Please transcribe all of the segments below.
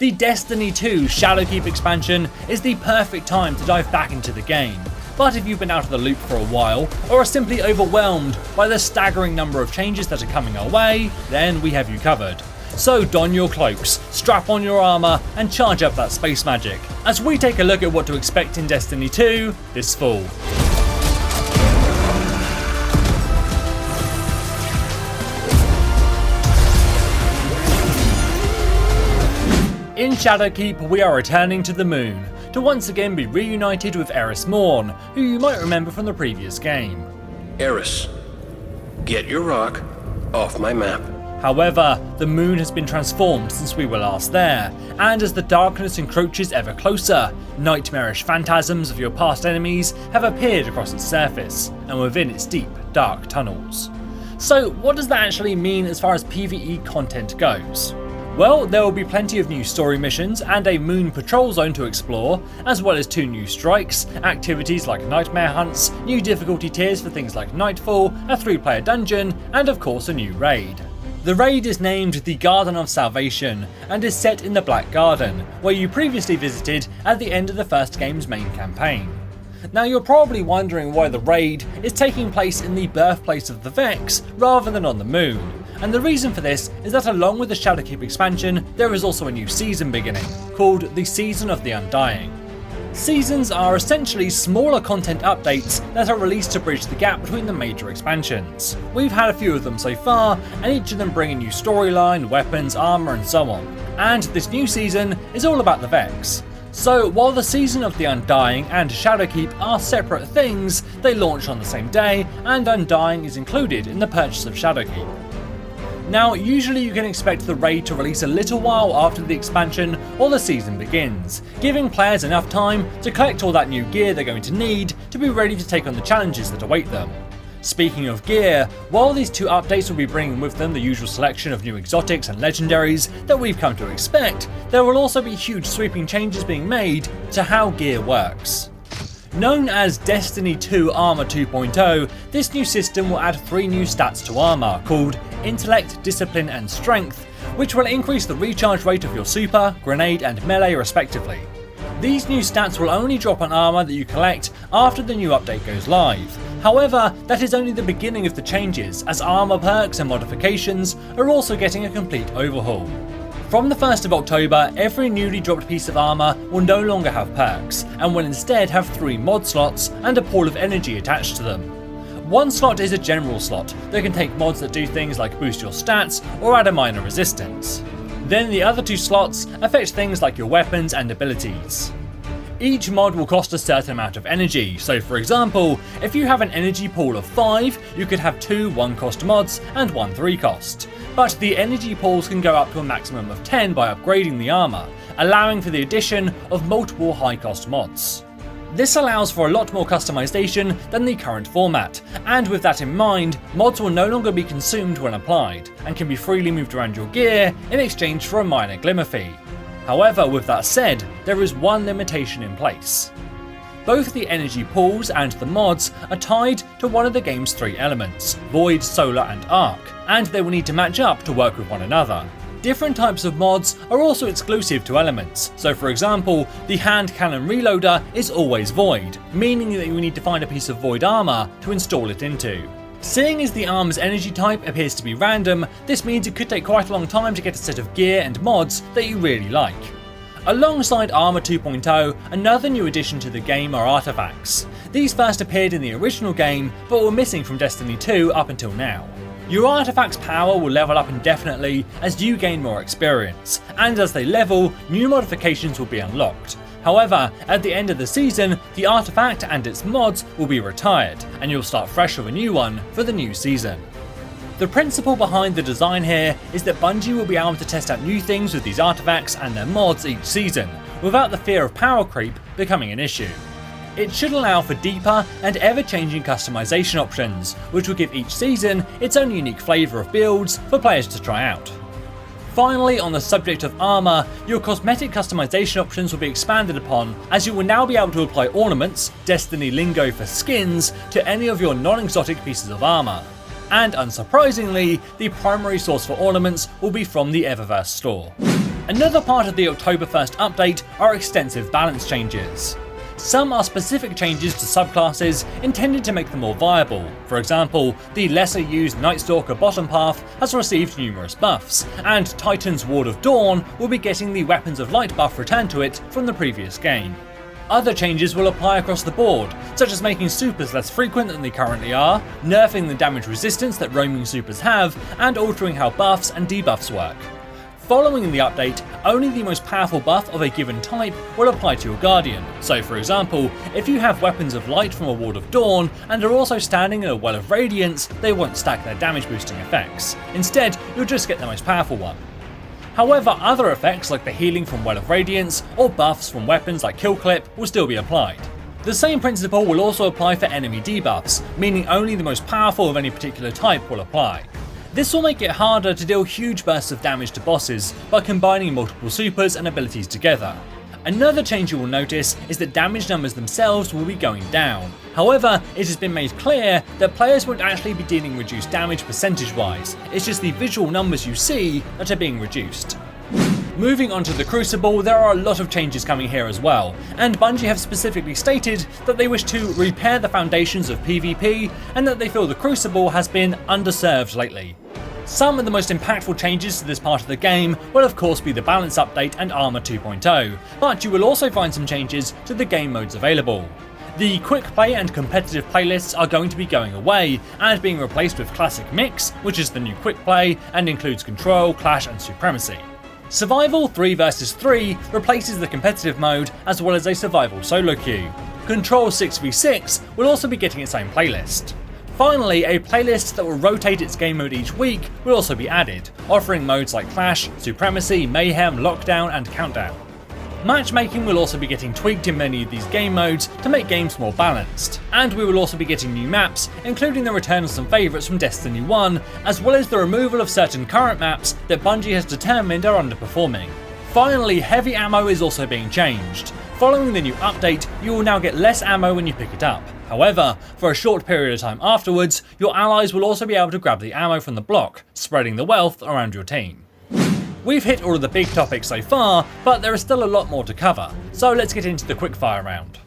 The Destiny 2 Shadowkeep expansion is the perfect time to dive back into the game, but if you've been out of the loop for a while, or are simply overwhelmed by the staggering number of changes that are coming our way, then we have you covered. So don your cloaks, strap on your armour, and charge up that space magic, as we take a look at what to expect in Destiny 2 this fall. In Shadowkeep, we are returning to the moon, to once again be reunited with Eris Morn, who you might remember from the previous game. Eris, get your rock off my map. However, the moon has been transformed since we were last there, and as the darkness encroaches ever closer, nightmarish phantasms of your past enemies have appeared across its surface, and within its deep, dark tunnels. So what does that actually mean as far as PvE content goes? Well, there will be plenty of new story missions and a moon patrol zone to explore, as well as 2 new strikes, activities like nightmare hunts, new difficulty tiers for things like Nightfall, a 3-player dungeon, and of course a new raid. The raid is named the Garden of Salvation, and is set in the Black Garden, where you previously visited at the end of the first game's main campaign. Now you're probably wondering why the raid is taking place in the birthplace of the Vex rather than on the moon, and the reason for this is that along with the Shadowkeep expansion, there is also a new season beginning, called the Season of the Undying. Seasons are essentially smaller content updates that are released to bridge the gap between the major expansions. We've had a few of them so far, and each of them bring a new storyline, weapons, armour and so on. And this new season is all about the Vex. So while the Season of the Undying and Shadowkeep are separate things, they launch on the same day, and Undying is included in the purchase of Shadowkeep. Now, usually you can expect the raid to release a little while after the expansion or the season begins, giving players enough time to collect all that new gear they're going to need to be ready to take on the challenges that await them. Speaking of gear, while these 2 updates will be bringing with them the usual selection of new exotics and legendaries that we've come to expect, there will also be huge sweeping changes being made to how gear works. Known as Destiny 2 Armour 2.0, this new system will add 3 new stats to armour, called Intellect, Discipline and Strength, which will increase the recharge rate of your super, grenade and melee respectively. These new stats will only drop on armour that you collect after the new update goes live. However, that is only the beginning of the changes, as armour perks and modifications are also getting a complete overhaul. From the 1st of October, every newly dropped piece of armour will no longer have perks, and will instead have 3 mod slots and a pool of energy attached to them. One slot is a general slot that can take mods that do things like boost your stats or add a minor resistance. Then the other 2 slots affect things like your weapons and abilities. Each mod will cost a certain amount of energy, so for example, if you have an energy pool of 5, you could have 2 1-cost mods and 1 3-cost. But the energy pools can go up to a maximum of 10 by upgrading the armour, allowing for the addition of multiple high-cost mods. This allows for a lot more customization than the current format, and with that in mind, mods will no longer be consumed when applied, and can be freely moved around your gear in exchange for a minor glimmer fee. However, with that said, there is one limitation in place. Both the energy pools and the mods are tied to one of the game's 3 elements, Void, Solar and Arc, and they will need to match up to work with one another. Different types of mods are also exclusive to elements, so for example, the hand cannon reloader is always Void, meaning that you will need to find a piece of Void armour to install it into. Seeing as the armor's energy type appears to be random, this means it could take quite a long time to get a set of gear and mods that you really like. Alongside Armour 2.0, another new addition to the game are artifacts. These first appeared in the original game, but were missing from Destiny 2 up until now. Your artifacts' power will level up indefinitely as you gain more experience, and as they level, new modifications will be unlocked. However, at the end of the season, the artifact and its mods will be retired, and you'll start fresh with a new one for the new season. The principle behind the design here is that Bungie will be able to test out new things with these artifacts and their mods each season, without the fear of power creep becoming an issue. It should allow for deeper and ever-changing customization options, which will give each season its own unique flavour of builds for players to try out. Finally, on the subject of armour, your cosmetic customization options will be expanded upon, as you will now be able to apply ornaments, Destiny lingo for skins, to any of your non-exotic pieces of armour. And unsurprisingly, the primary source for ornaments will be from the Eververse store. Another part of the October 1st update are extensive balance changes. Some are specific changes to subclasses intended to make them more viable. For example, the lesser used Nightstalker bottom path has received numerous buffs, and Titan's Ward of Dawn will be getting the Weapons of Light buff returned to it from the previous game. Other changes will apply across the board, such as making supers less frequent than they currently are, nerfing the damage resistance that roaming supers have, and altering how buffs and debuffs work. Following the update, only the most powerful buff of a given type will apply to your Guardian. So for example, if you have Weapons of Light from a Ward of Dawn and are also standing in a Well of Radiance, they won't stack their damage boosting effects. Instead, you'll just get the most powerful one. However, other effects like the healing from Well of Radiance or buffs from weapons like Kill Clip will still be applied. The same principle will also apply for enemy debuffs, meaning only the most powerful of any particular type will apply. This will make it harder to deal huge bursts of damage to bosses by combining multiple supers and abilities together. Another change you will notice is that damage numbers themselves will be going down. However, it has been made clear that players won't actually be dealing reduced damage percentage-wise, it's just the visual numbers you see that are being reduced. Moving on to the Crucible, there are a lot of changes coming here as well, and Bungie have specifically stated that they wish to repair the foundations of PvP and that they feel the Crucible has been underserved lately. Some of the most impactful changes to this part of the game will of course be the balance update and Armor 2.0, but you will also find some changes to the game modes available. The quick play and competitive playlists are going to be going away and being replaced with Classic Mix, which is the new quick play and includes Control, Clash and Supremacy. Survival 3 vs 3 replaces the competitive mode as well as a survival solo queue. Control 6v6 will also be getting its own playlist. Finally, a playlist that will rotate its game mode each week will also be added, offering modes like Clash, Supremacy, Mayhem, Lockdown and Countdown. Matchmaking will also be getting tweaked in many of these game modes to make games more balanced, and we will also be getting new maps, including the return of some favourites from Destiny 1, as well as the removal of certain current maps that Bungie has determined are underperforming. Finally, heavy ammo is also being changed. Following the new update, you will now get less ammo when you pick it up. However, for a short period of time afterwards, your allies will also be able to grab the ammo from the block, spreading the wealth around your team. We've hit all of the big topics so far, but there is still a lot more to cover, so let's get into the quickfire round.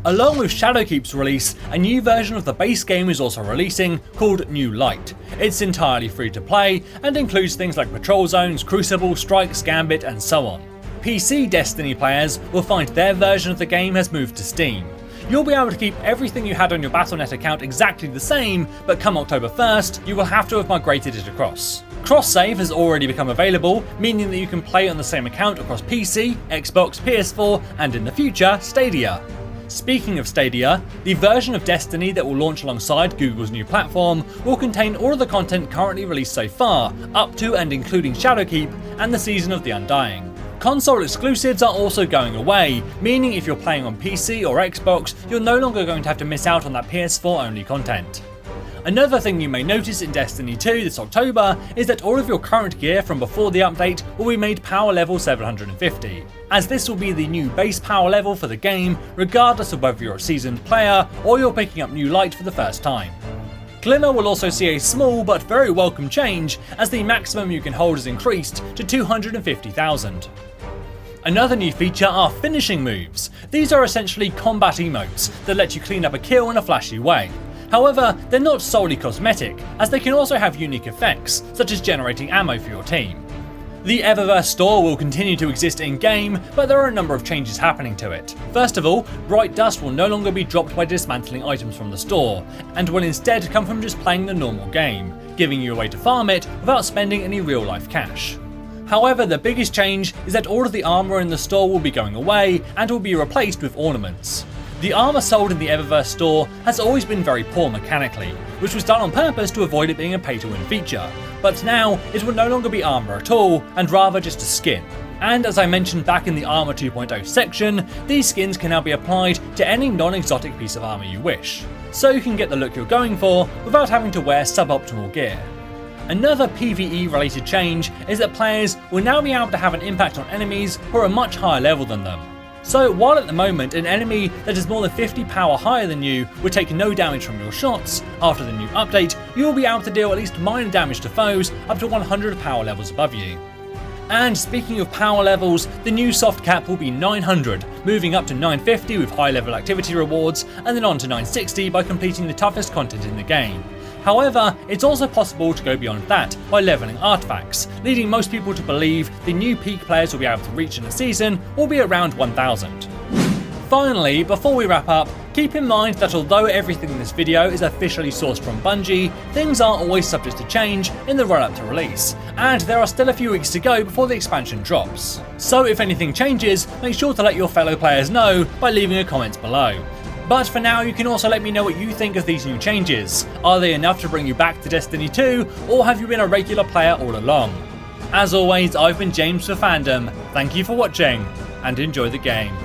Along with Shadowkeep's release, a new version of the base game is also releasing, called New Light. It's entirely free to play, and includes things like Patrol Zones, Crucible, Strikes, Gambit, and so on. PC Destiny players will find their version of the game has moved to Steam. You'll be able to keep everything you had on your Battle.net account exactly the same, but come October 1st, you will have to have migrated it across. Cross-save has already become available, meaning that you can play on the same account across PC, Xbox, PS4, and in the future, Stadia. Speaking of Stadia, the version of Destiny that will launch alongside Google's new platform will contain all of the content currently released so far, up to and including Shadowkeep and the season of the Undying. Console exclusives are also going away, meaning if you're playing on PC or Xbox, you're no longer going to have to miss out on that PS4 only content. Another thing you may notice in Destiny 2 this October is that all of your current gear from before the update will be made power level 750, as this will be the new base power level for the game, regardless of whether you're a seasoned player or you're picking up New Light for the first time. Glimmer will also see a small but very welcome change, as the maximum you can hold is increased to 250,000. Another new feature are finishing moves. These are essentially combat emotes that let you clean up a kill in a flashy way. However, they're not solely cosmetic, as they can also have unique effects, such as generating ammo for your team. The Eververse store will continue to exist in-game, but there are a number of changes happening to it. First of all, Bright Dust will no longer be dropped by dismantling items from the store, and will instead come from just playing the normal game, giving you a way to farm it without spending any real-life cash. However, the biggest change is that all of the armour in the store will be going away and will be replaced with ornaments. The armour sold in the Eververse store has always been very poor mechanically, which was done on purpose to avoid it being a pay-to-win feature, but now it will no longer be armour at all, and rather just a skin. And as I mentioned back in the Armor 2.0 section, these skins can now be applied to any non-exotic piece of armour you wish, so you can get the look you're going for without having to wear suboptimal gear. Another PvE related change is that players will now be able to have an impact on enemies who are a much higher level than them. So while at the moment an enemy that is more than 50 power higher than you would take no damage from your shots, after the new update you will be able to deal at least minor damage to foes up to 100 power levels above you. And speaking of power levels, the new soft cap will be 900, moving up to 950 with high level activity rewards, and then on to 960 by completing the toughest content in the game. However, it's also possible to go beyond that by leveling artifacts, leading most people to believe the new peak players will be able to reach in a season will be around 1000. Finally, before we wrap up, keep in mind that although everything in this video is officially sourced from Bungie, things aren't always subject to change in the run up to release, and there are still a few weeks to go before the expansion drops. So if anything changes, make sure to let your fellow players know by leaving a comment below. But for now, you can also let me know what you think of these new changes. Are they enough to bring you back to Destiny 2, or have you been a regular player all along? As always, I've been James for Fandom, thank you for watching, and enjoy the game.